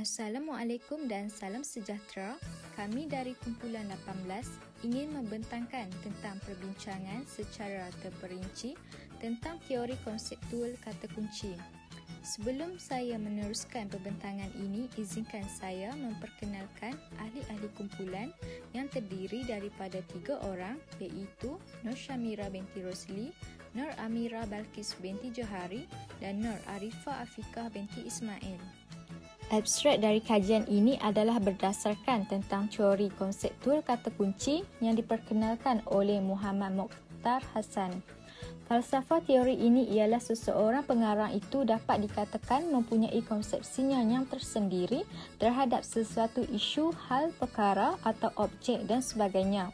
Assalamualaikum dan salam sejahtera. Kami dari kumpulan 18 ingin membentangkan tentang perbincangan secara terperinci tentang teori konseptual kata kunci. Sebelum saya meneruskan pembentangan ini, izinkan saya memperkenalkan ahli-ahli kumpulan yang terdiri daripada 3 orang, iaitu Nur Syamira binti Rosli, Nur Amira Balkis binti Johari dan Nur Arifah Afiqah binti Ismail. Abstrak dari kajian ini adalah berdasarkan tentang teori konseptual kata kunci yang diperkenalkan oleh Muhammad Mokhtar Hassan. Falsafah teori ini ialah seseorang pengarang itu dapat dikatakan mempunyai konsepsinya yang tersendiri terhadap sesuatu isu, hal, perkara atau objek dan sebagainya.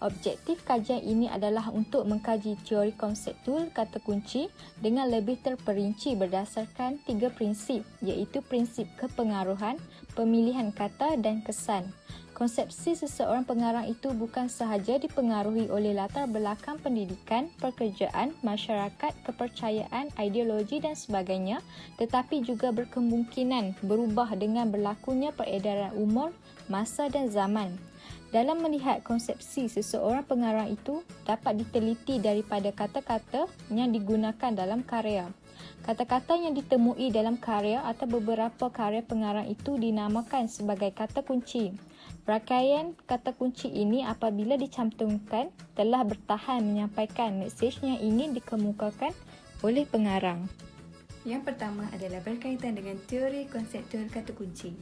Objektif kajian ini adalah untuk mengkaji teori konseptual kata kunci dengan lebih terperinci berdasarkan 3 prinsip, iaitu prinsip kepengaruhan, pemilihan kata dan kesan. Konsepsi seseorang pengarang itu bukan sahaja dipengaruhi oleh latar belakang pendidikan, pekerjaan, masyarakat, kepercayaan, ideologi dan sebagainya, tetapi juga berkemungkinan berubah dengan berlakunya peredaran umur, masa dan zaman. Dalam melihat konsepsi seseorang pengarang itu dapat diteliti daripada kata-kata yang digunakan dalam karya. Kata-kata yang ditemui dalam karya atau beberapa karya pengarang itu dinamakan sebagai kata kunci. Rangkaian kata kunci ini apabila dicantumkan telah bertahan menyampaikan mesej yang ingin dikemukakan oleh pengarang. Yang pertama adalah berkaitan dengan teori konseptual kata kunci.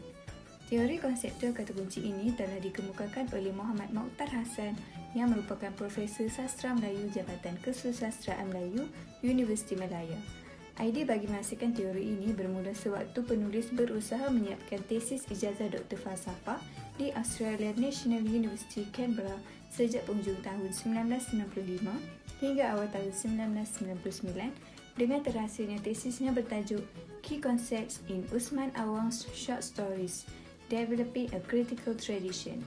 Teori konseptual kata kunci ini telah dikemukakan oleh Muhammad Mokhtar Hassan yang merupakan Profesor Sastra Melayu Jabatan Kesusastraan Melayu, Universiti Malaya. Idea bagi menghasilkan teori ini bermula sewaktu penulis berusaha menyiapkan tesis ijazah Doktor Falsafah di Australian National University, Canberra sejak penghujung tahun 1995 hingga awal tahun 1999 dengan terhasilnya tesisnya bertajuk Key Concepts in Usman Awang's Short Stories, Developing a Critical Tradition.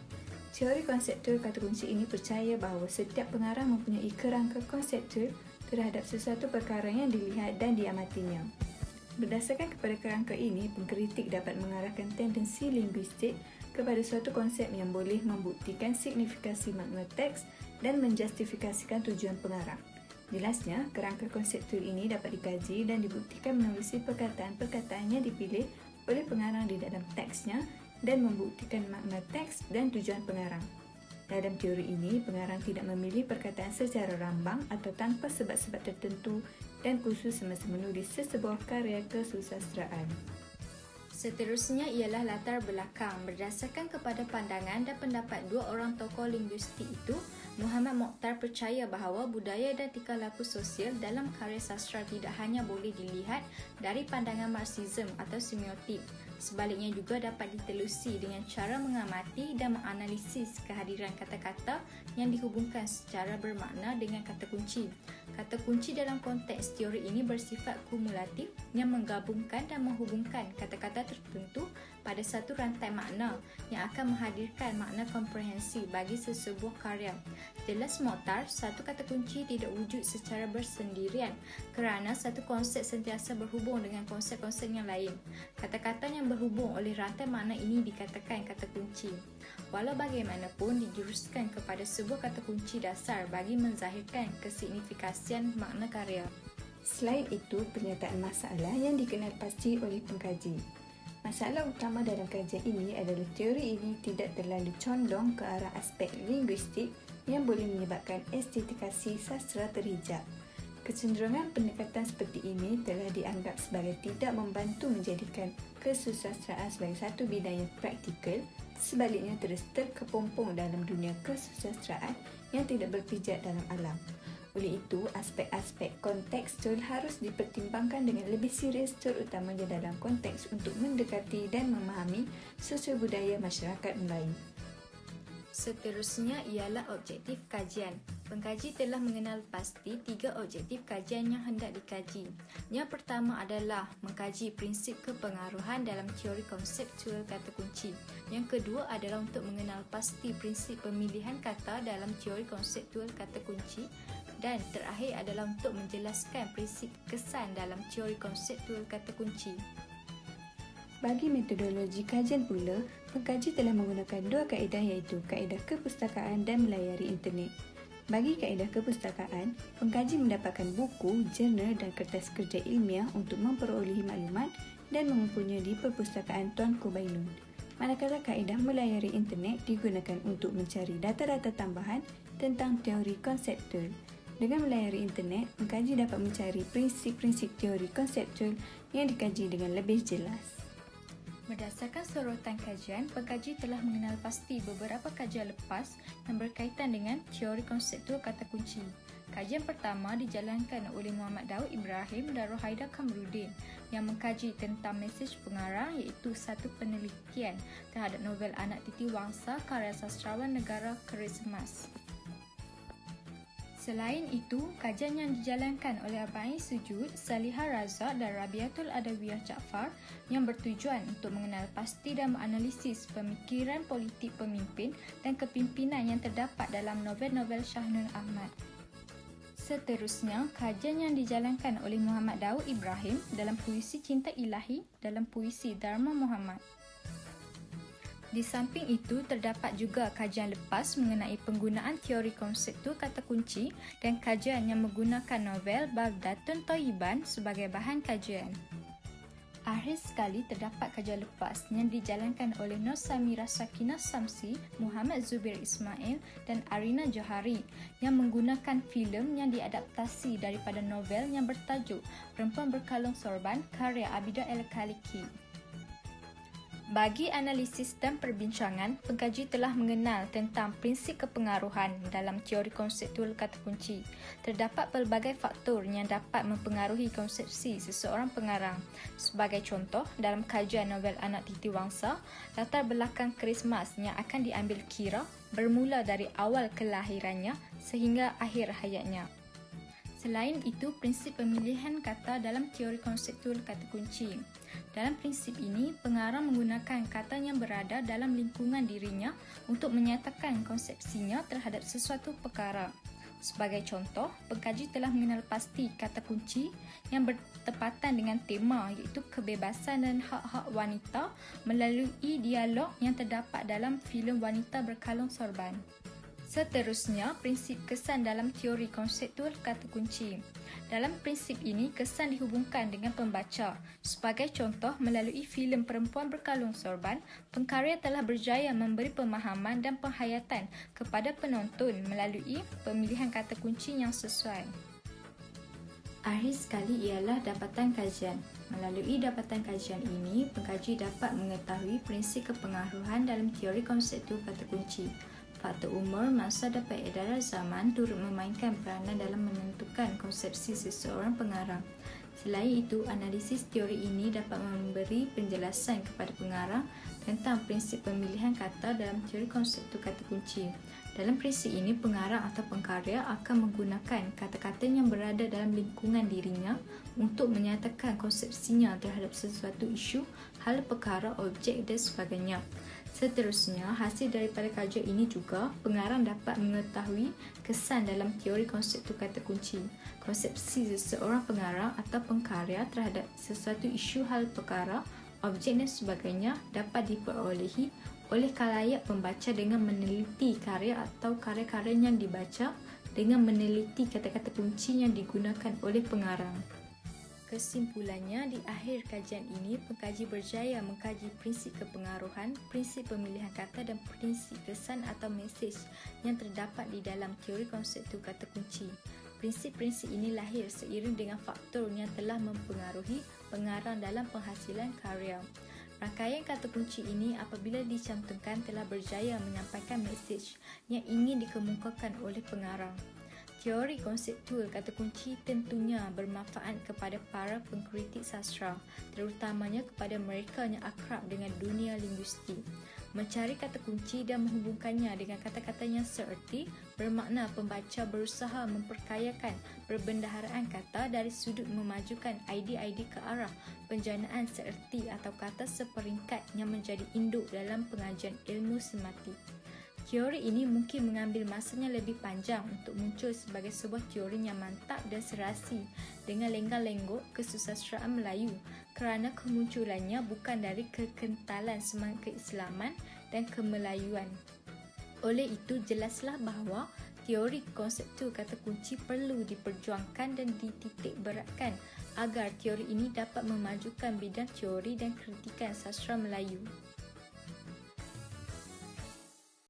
Teori konseptual kata kunci ini percaya bahawa setiap pengarang mempunyai kerangka konseptual terhadap sesuatu perkara yang dilihat dan diamatinya. Berdasarkan kepada kerangka ini, pengkritik dapat mengarahkan tendensi linguistik kepada suatu konsep yang boleh membuktikan signifikasi makna teks dan menjustifikasikan tujuan pengarang. Jelasnya, kerangka konseptual ini dapat dikaji dan dibuktikan menerusi perkataan-perkataan yang dipilih oleh pengarang di dalam teksnya dan membuktikan makna teks dan tujuan pengarang. Dalam teori ini, pengarang tidak memilih perkataan secara rambang atau tanpa sebab-sebab tertentu dan khusus semasa menulis sesebuah karya kesusastraan. Seterusnya ialah latar belakang. Berdasarkan kepada pandangan dan pendapat 2 orang tokoh linguistik itu, Muhammad Mokhtar percaya bahawa budaya dan tingkah laku sosial dalam karya sastra tidak hanya boleh dilihat dari pandangan Marxism atau semiotik. Sebaliknya juga dapat ditelusi dengan cara mengamati dan menganalisis kehadiran kata-kata yang dihubungkan secara bermakna dengan kata kunci. Kata kunci dalam konteks teori ini bersifat kumulatif yang menggabungkan dan menghubungkan kata-kata tertentu pada satu rantai makna yang akan menghadirkan makna komprehensif bagi sesebuah karya. Jelas Mokhtar, satu kata kunci tidak wujud secara bersendirian kerana satu konsep sentiasa berhubung dengan konsep-konsep yang lain. Kata-kata yang berhubung oleh rantai makna ini dikatakan kata kunci. Walau bagaimanapun dijuruskan kepada sebuah kata kunci dasar bagi menzahirkan kesignifikasian makna karya. Selain itu, pernyataan masalah yang dikenal pasti oleh pengkaji. Masalah utama dalam kajian ini adalah teori ini tidak terlalu condong ke arah aspek linguistik yang boleh menyebabkan estetikasi sastra terhijab. Kecenderungan pendekatan seperti ini telah dianggap sebagai tidak membantu menjadikan kesusastraan sebagai satu bidang yang praktikal, sebaliknya terus terkepompong dalam dunia kesusastraan yang tidak berpijak dalam alam. Oleh itu, aspek-aspek kontekstual harus dipertimbangkan dengan lebih serius, terutamanya dalam konteks untuk mendekati dan memahami sosial budaya masyarakat Melayu. Seterusnya ialah objektif kajian. Pengkaji telah mengenal pasti 3 objektif kajian yang hendak dikaji. Yang pertama adalah mengkaji prinsip kepengaruhan dalam teori konseptual kata kunci. Yang kedua adalah untuk mengenal pasti prinsip pemilihan kata dalam teori konseptual kata kunci. Dan terakhir adalah untuk menjelaskan prinsip kesan dalam teori konseptual kata kunci. Bagi metodologi kajian pula, pengkaji telah menggunakan dua kaedah iaitu kaedah kepustakaan dan melayari internet. Bagi kaedah kepustakaan, pengkaji mendapatkan buku, jurnal dan kertas kerja ilmiah untuk memperolehi maklumat dan mengumpunya di Perpustakaan Tuanku Bainun. Manakala kaedah melayari internet digunakan untuk mencari data-data tambahan tentang teori konseptual. Dengan melayari internet, pengkaji dapat mencari prinsip-prinsip teori konseptual yang dikaji dengan lebih jelas. Berdasarkan sorotan kajian, pengkaji telah mengenal pasti beberapa kajian lepas yang berkaitan dengan teori konseptual kata kunci. Kajian pertama dijalankan oleh Muhammad Daud Ibrahim dan Rohaida Kamrudin yang mengkaji tentang mesej pengarang iaitu satu penelitian terhadap novel Anak Titi Wangsa karya sastrawan negara Keris Emas. Selain itu, kajian yang dijalankan oleh Abai Sujud, Salihah Razak dan Rabiatul Adawiyah Jaafar yang bertujuan untuk mengenal pasti dan menganalisis pemikiran politik pemimpin dan kepimpinan yang terdapat dalam novel-novel Shah Nur Ahmad. Seterusnya, kajian yang dijalankan oleh Muhammad Daud Ibrahim dalam puisi Cinta Ilahi dalam puisi Dharma Muhammad. Di samping itu, terdapat juga kajian lepas mengenai penggunaan teori konseptual kata kunci dan kajian yang menggunakan novel Baldatun Thayyiban sebagai bahan kajian. Akhir sekali, terdapat kajian lepas yang dijalankan oleh Nur Samirah Sakinah Samsi, Muhammad Zubir Ismail dan Arina Johari yang menggunakan filem yang diadaptasi daripada novel yang bertajuk Perempuan Berkalung Sorban karya Abida El-Khaliki. Bagi analisis dan perbincangan, pengkaji telah mengenal tentang prinsip kepengaruhan dalam teori konseptual kata kunci. Terdapat pelbagai faktor yang dapat mempengaruhi konsepsi seseorang pengarang. Sebagai contoh, dalam kajian novel Anak Titi Wangsa, latar belakang Keris Emas yang akan diambil kira bermula dari awal kelahirannya sehingga akhir hayatnya. Selain itu, prinsip pemilihan kata dalam teori konseptual kata kunci. Dalam prinsip ini, pengarang menggunakan kata yang berada dalam lingkungan dirinya untuk menyatakan konsepsinya terhadap sesuatu perkara. Sebagai contoh, pengkaji telah mengenal pasti kata kunci yang bertepatan dengan tema iaitu kebebasan dan hak-hak wanita melalui dialog yang terdapat dalam filem Wanita Berkalung Sorban. Seterusnya, prinsip kesan dalam teori konseptual kata kunci. Dalam prinsip ini, kesan dihubungkan dengan pembaca. Sebagai contoh, melalui filem Perempuan Berkalung Sorban, pengkarya telah berjaya memberi pemahaman dan penghayatan kepada penonton melalui pemilihan kata kunci yang sesuai. Akhir sekali ialah dapatan kajian. Melalui dapatan kajian ini, pengkaji dapat mengetahui prinsip kepengaruhan dalam teori konseptual kata kunci. Faktor umur, masa dan peredaran zaman turut memainkan peranan dalam menentukan konsepsi seseorang pengarang. Selain itu, analisis teori ini dapat memberi penjelasan kepada pengarang tentang prinsip pemilihan kata dalam teori konseptual kata kunci. Dalam prinsip ini, pengarang atau pengkarya akan menggunakan kata-kata yang berada dalam lingkungan dirinya untuk menyatakan konsepsinya terhadap sesuatu isu, hal perkara, objek dan sebagainya. Seterusnya, hasil daripada kajian ini juga, pengarang dapat mengetahui kesan dalam teori konseptual kata kunci. Konsepsi seseorang pengarang atau pengkarya terhadap sesuatu isu, hal perkara, objek dan sebagainya dapat diperolehi oleh khalayak pembaca dengan meneliti karya atau karya-karya yang dibaca dengan meneliti kata-kata kunci yang digunakan oleh pengarang. Kesimpulannya, di akhir kajian ini, pengkaji berjaya mengkaji prinsip kepengaruhan, prinsip pemilihan kata dan prinsip kesan atau mesej yang terdapat di dalam teori konseptual kata kunci. Prinsip-prinsip ini lahir seiring dengan faktor yang telah mempengaruhi pengarang dalam penghasilan karya. Rangkaian kata kunci ini apabila dicantumkan telah berjaya menyampaikan mesej yang ingin dikemukakan oleh pengarang. Teori konseptual kata kunci tentunya bermanfaat kepada para pengkritik sastra, terutamanya kepada mereka yang akrab dengan dunia linguistik. Mencari kata kunci dan menghubungkannya dengan kata-kata yang seerti bermakna pembaca berusaha memperkayakan perbendaharaan kata dari sudut memajukan idea-idea ke arah penjanaan seerti atau kata seperingkat yang menjadi induk dalam pengajian ilmu sematik. Teori ini mungkin mengambil masanya lebih panjang untuk muncul sebagai sebuah teori yang mantap dan serasi dengan lenggak-lenggok kesusastraan Melayu kerana kemunculannya bukan dari kekentalan semangat keislaman dan kemelayuan. Oleh itu, jelaslah bahawa teori konseptual kata kunci perlu diperjuangkan dan dititik beratkan agar teori ini dapat memajukan bidang teori dan kritikan sastra Melayu.